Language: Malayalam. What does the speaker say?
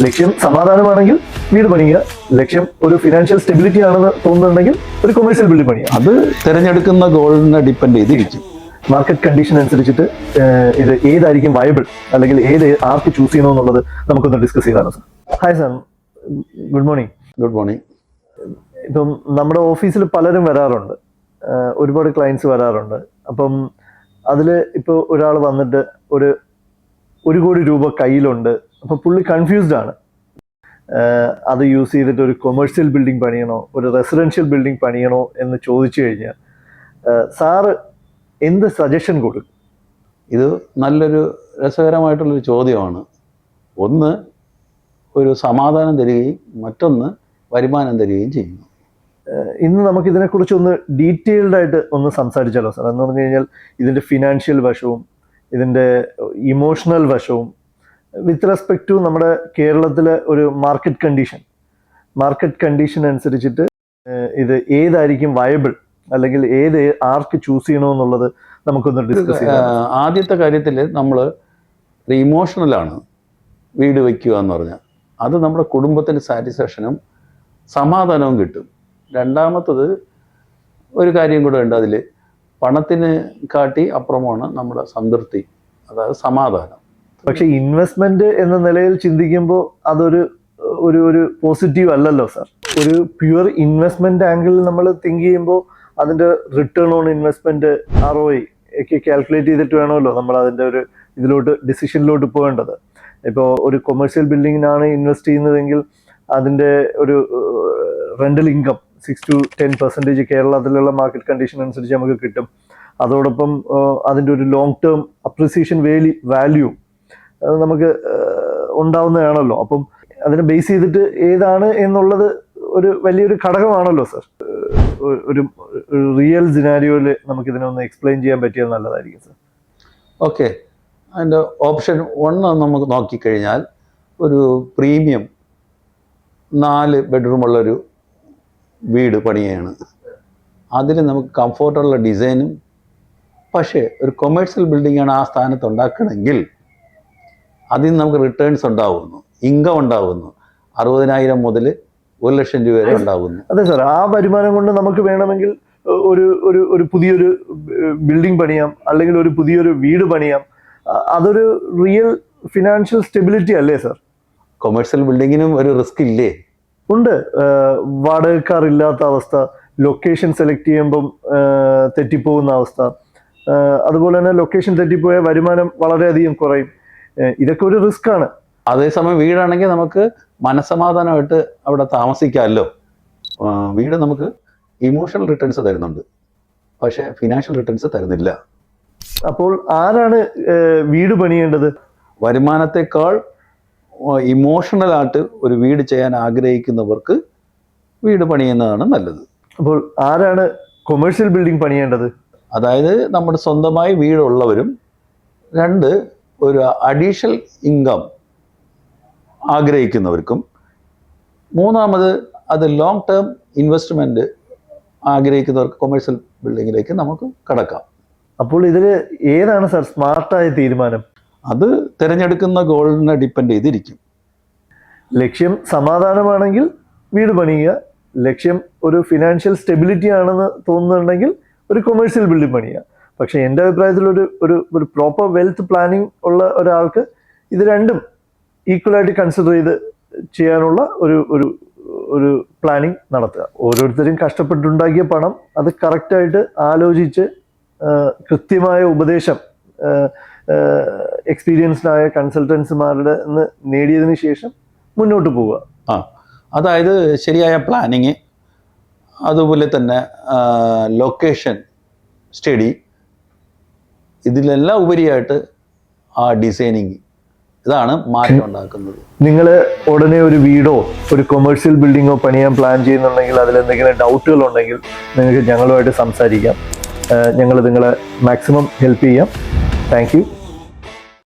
ലക്ഷ്യം സമാധാനമാണെങ്കിൽ വീട് പണിയുക, ലക്ഷ്യം ഒരു ഫിനാൻഷ്യൽ സ്റ്റെബിലിറ്റി ആണെന്ന് തോന്നുന്നുണ്ടെങ്കിൽ ഒരു കൊമേഴ്സ്യൽ ബിൽഡിംഗ് പണിയുക. അത് തിരഞ്ഞെടുക്കുന്ന ഗോളിനെ ഡിപ്പെൻഡ് ചെയ്തിരിക്കും. മാർക്കറ്റ് കണ്ടീഷൻ അനുസരിച്ചിട്ട് ഇത് ഏതായിരിക്കും വയബിൾ, അല്ലെങ്കിൽ ആർക്ക് ചൂസ് ചെയ്യണമെന്നുള്ളത് നമുക്കൊന്ന് ഡിസ്കസ് ചെയ്താണ് sir. Hi sir, good morning. Good morning. ഇപ്പം നമ്മുടെ ഓഫീസിൽ പലരും വരാറുണ്ട്, ഒരുപാട് ക്ലയൻസ് വരാറുണ്ട്. അപ്പം അതിൽ ഇപ്പോൾ ഒരാൾ വന്നിട്ട് ഒരു 1 കോടി രൂപ കയ്യിലുണ്ട്. അപ്പം പുള്ളി കൺഫ്യൂസ്ഡ് ആണ്. അത് യൂസ് ചെയ്തിട്ട് ഒരു കൊമേഴ്സ്യൽ ബിൽഡിംഗ് പണിയണോ ഒരു റെസിഡൻഷ്യൽ ബിൽഡിംഗ് പണിയണോ എന്ന് ചോദിച്ചു കഴിഞ്ഞാൽ സാറ് എന്ത് സജഷൻ കൊടുക്കും? ഇത് നല്ലൊരു രസകരമായിട്ടുള്ളൊരു ചോദ്യമാണ്. ഒന്ന് ഒരു സമാധാനം തരികയും മറ്റൊന്ന് വരുമാനം തരികയും ചെയ്യുന്നു. ഇന്ന് നമുക്ക് ഇതിനെക്കുറിച്ചൊന്ന് ഡീറ്റെയിൽഡ് ആയിട്ട് ഒന്ന് സംസാരിച്ചാലോ സാർ? എന്ന് പറഞ്ഞു കഴിഞ്ഞാൽ ഇതിൻ്റെ ഫിനാൻഷ്യൽ വശവും ഇതിൻ്റെ ഇമോഷണൽ വശവും വിത്ത് റെസ്പെക്ട് ടു നമ്മുടെ കേരളത്തിലെ ഒരു മാർക്കറ്റ് കണ്ടീഷൻ അനുസരിച്ചിട്ട് ഇത് ഏതായിരിക്കും വയബിൾ, അല്ലെങ്കിൽ ആർക്ക് ചൂസ് ചെയ്യണമെന്നുള്ളത് നമുക്കൊന്ന് ഡിസ്കസ് ചെയ്യാം. ആദ്യത്തെ കാര്യത്തിൽ നമ്മൾ ഇമോഷണലാണ് വീട് വയ്ക്കുക എന്ന് പറഞ്ഞാൽ. അത് നമ്മുടെ കുടുംബത്തിന് സാറ്റിസ്ഫാക്ഷനും സമാധാനവും കിട്ടും. രണ്ടാമത്തത് ഒരു കാര്യം കൂടെ ഉണ്ട്, അതിൽ പണത്തിന് കാട്ടി അപ്പുറമാണ് നമ്മുടെ സംതൃപ്തി, അതായത് സമാധാനം. പക്ഷെ ഇൻവെസ്റ്റ്മെന്റ് എന്ന നിലയിൽ ചിന്തിക്കുമ്പോൾ അതൊരു ഒരു പോസിറ്റീവ് അല്ലല്ലോ സാർ. ഒരു പ്യുവർ ഇൻവെസ്റ്റ്മെന്റ് ആംഗിളിൽ നമ്മൾ തിങ്ക് ചെയ്യുമ്പോൾ അതിന്റെ റിട്ടേൺ ഓൺ ഇൻവെസ്റ്റ്മെന്റ് ROI ഒക്കെ കാൽക്കുലേറ്റ് ചെയ്തിട്ട് വേണമല്ലോ നമ്മൾ അതിന്റെ ഒരു ഡിസിഷനിലോട്ട് പോകേണ്ടത്. ഇപ്പോൾ ഒരു കൊമേഴ്സ്യൽ ബിൽഡിങ്ങിനാണ് ഇൻവെസ്റ്റ് ചെയ്യുന്നതെങ്കിൽ അതിന്റെ ഒരു റെന്റൽ ഇൻകം 6 to 10% കേരളത്തിലുള്ള മാർക്കറ്റ് കണ്ടീഷൻ അനുസരിച്ച് നമുക്ക് കിട്ടും. അതോടൊപ്പം അതിൻ്റെ ഒരു ലോങ് ടേം അപ്രിസിയേഷൻ വാല്യൂ നമുക്ക് ഉണ്ടാവുന്നതാണല്ലോ. അപ്പം അതിനെ ബേസ് ചെയ്തിട്ട് ഏതാണ് എന്നുള്ളത് ഒരു വലിയൊരു ഘടകമാണല്ലോ സാർ. ഒരു റിയൽ സിനാരിയോയിൽ നമുക്കിതിനെ ഒന്ന് എക്സ്പ്ലെയിൻ ചെയ്യാൻ പറ്റിയാൽ നല്ലതായിരിക്കും സാർ. ഓക്കെ, അതിൻ്റെ ഓപ്ഷൻ 1 നമുക്ക് നോക്കിക്കഴിഞ്ഞാൽ ഒരു പ്രീമിയം 4 ബെഡ്റൂമുള്ളൊരു വീട് പണിയാണ്. അതിന് നമുക്ക് കംഫോർട്ടുള്ള ഡിസൈനും, പക്ഷേ ഒരു കൊമേഴ്സ്യൽ ബിൽഡിംഗാണ് ആ സ്ഥാനത്ത് ഉണ്ടാക്കണമെങ്കിൽ അതിൽ നിന്ന് നമുക്ക് റിട്ടേൺസ് ഉണ്ടാവുന്നു, ഇൻകം ഉണ്ടാവുന്നു. 60,000 മുതൽ 1,00,000 രൂപ വരെ ഉണ്ടാകുന്നു. അതെ സാർ, ആ വരുമാനം കൊണ്ട് നമുക്ക് വേണമെങ്കിൽ ഒരു പുതിയൊരു ബിൽഡിംഗ് പണിയാം, അല്ലെങ്കിൽ ഒരു പുതിയൊരു വീട് പണിയാം. അതൊരു റിയൽ ഫിനാൻഷ്യൽ സ്റ്റെബിലിറ്റി അല്ലേ സാർ? കൊമേഴ്സ്യൽ ബിൽഡിങ്ങിനും ഒരു റിസ്ക് ഇല്ലേ? ഉണ്ട്. വാടകക്കാർ ഇല്ലാത്ത അവസ്ഥ, ലൊക്കേഷൻ സെലക്ട് ചെയ്യുമ്പം തെറ്റിപ്പോകുന്ന അവസ്ഥ, അതുപോലെ തന്നെ ലൊക്കേഷൻ തെറ്റിപ്പോയ വരുമാനം വളരെയധികം കുറയും. ഇതൊക്കെ ഒരു റിസ്ക് ആണ്. അതേസമയം വീടാണെങ്കിൽ നമുക്ക് മനസ്സമാധാനമായിട്ട് അവിടെ താമസിക്കാമല്ലോ. വീട് നമുക്ക് ഇമോഷണൽ റിട്ടേൺസ് തരുന്നുണ്ട്, പക്ഷേ ഫിനാൻഷ്യൽ റിട്ടേൺസ് തരുന്നില്ല. അപ്പോൾ ആരാണ് വീട് പണിയേണ്ടത്? വരുമാനത്തെക്കാൾ ഇമോഷണലായിട്ട് ഒരു വീട് ചെയ്യാൻ ആഗ്രഹിക്കുന്നവർക്ക് വീട് പണിയുന്നതാണ് നല്ലത്. അപ്പോൾ ആരാണ് കൊമേഴ്സ്യൽ ബിൽഡിംഗ് പണിയേണ്ടത്? അതായത് നമ്മുടെ സ്വന്തമായി വീടുള്ളവരും, 2 ഒരു അഡീഷണൽ ഇൻകം ആഗ്രഹിക്കുന്നവർക്കും, 3 അത് ലോങ് ടേം ഇൻവെസ്റ്റ്മെൻറ്റ് ആഗ്രഹിക്കുന്നവർക്ക് കൊമേഴ്സ്യൽ ബിൽഡിങ്ങിലേക്ക് നമുക്ക് കടക്കാം. അപ്പോൾ ഇതിൽ ഏതാണ് സാർ സ്മാർട്ടായ തീരുമാനം? അത് തിരഞ്ഞെടുക്കുന്ന ഗോളിനെ ഡിപ്പെൻഡ് ചെയ്തിരിക്കും. ലക്ഷ്യം സമാധാനമാണെങ്കിൽ വീട് പണിയുക, ലക്ഷ്യം ഒരു ഫിനാൻഷ്യൽ സ്റ്റെബിലിറ്റി ആണെന്ന് തോന്നുന്നുണ്ടെങ്കിൽ ഒരു കൊമേഴ്സ്യൽ ബിൽഡിംഗ് പണിയുക. പക്ഷേ എൻ്റെ അഭിപ്രായത്തിൽ ഒരു പ്രോപ്പർ വെൽത്ത് പ്ലാനിങ് ഉള്ള ഒരാൾക്ക് ഇത് രണ്ടും ഈക്വലായിട്ട് കൺസിഡർ ചെയ്ത് ചെയ്യാനുള്ള ഒരു പ്ലാനിങ് നടത്തുക. ഓരോരുത്തരും കഷ്ടപ്പെട്ടുണ്ടാക്കിയ പണം അത് കറക്റ്റായിട്ട് ആലോചിച്ച് കൃത്യമായ ഉപദേശം എക്സ്പീരിയൻസ്ഡായ കൺസൾട്ടൻസുമാരുടെ നിന്ന് നേടിയതിന് ശേഷം മുന്നോട്ട് പോവുക. അതായത് ശരിയായ പ്ലാനിങ്, അതുപോലെ തന്നെ ലൊക്കേഷൻ സ്റ്റഡി, ഇതിലെല്ലാം ഉപരിയായിട്ട് ആ ഡിസൈനിങ്, ഇതാണ് മാറ്റം ഉണ്ടാക്കുന്നത്. നിങ്ങൾ ഉടനെ ഒരു വീടോ ഒരു കൊമേഴ്സ്യൽ ബിൽഡിങ്ങോ പണിയാൻ പ്ലാൻ ചെയ്യുന്നുണ്ടെങ്കിൽ, അതിലെന്തെങ്കിലും ഡൗട്ടുകൾ ഉണ്ടെങ്കിൽ നിങ്ങൾക്ക് ഞങ്ങളുമായിട്ട് സംസാരിക്കാം. ഞങ്ങൾ നിങ്ങളെ മാക്സിമം ഹെൽപ്പ് ചെയ്യാം. Thank you.